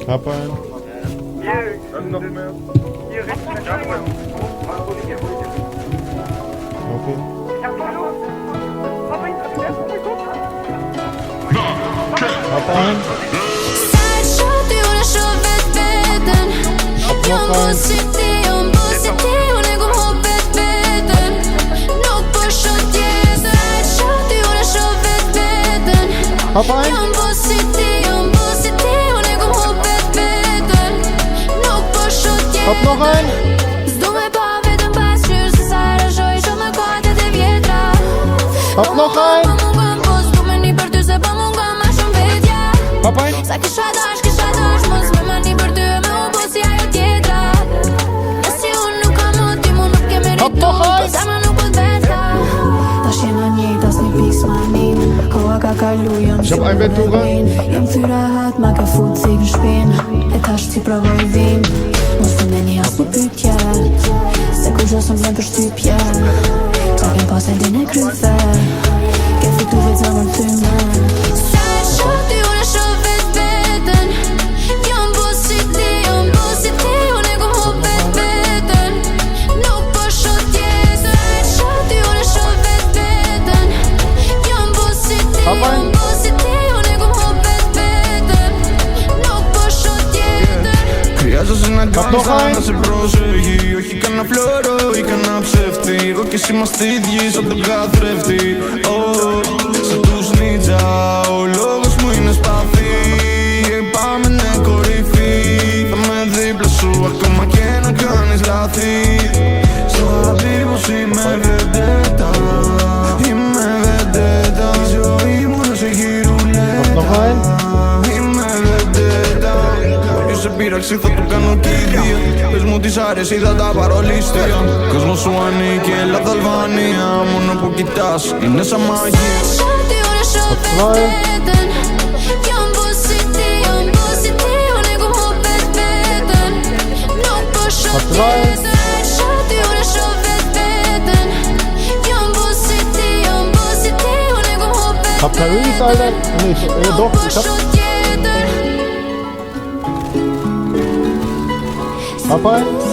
Hoppa in. Okay. Hoppa in. Hoppa in. Hop nog een. Hop nog een. Hop een. Hop nog een. Ich hab ein Bett, Tura. Jam thyra hat, ma ka fut si në shpin E tash ti provoj vim Mos të me një as një pytje Se ku gjosëm vjen për shtypje Ta kem pas e din e kryve Ke fitu vetë zamër ty me Sa e shoti unë e shoh vet vetën Jam bo si ti, unë e ku ho vet vetën Nuk po shoh tjetër Sa e shoti unë e shoh vet vetën Jam bo si ti, Hop een. Απ' το χάι να σε προσέχει, όχι κανένα φλόρο ή κανένα ψεύτη. Εγώ κι εσύ είμαστε ίδιοι σαν τον καθρέφτη. Σαν τους νίτσα, ο λόγος μου είναι σπαθί. Πάμε ναι κορυφή, θα με δίπλα σου ακόμα και να κάνεις λάθη. Στο χαρτί πως είμαι βεντέτα, είμαι βεντέτα. Η ζωή μου να σε γυρουλέτα. Σε πείραξη θα το κάνω κηδεία. Πες μου της άρεσε ή θα τα πάρω ληστεία. Κόσμος σου ανήκει, Ελλάδα, Αλβανία. Μόνο που κοιτάς είναι σαν μαγεία. Hop Paris, Alter. Nee, doch, ich hab... Hoppa in.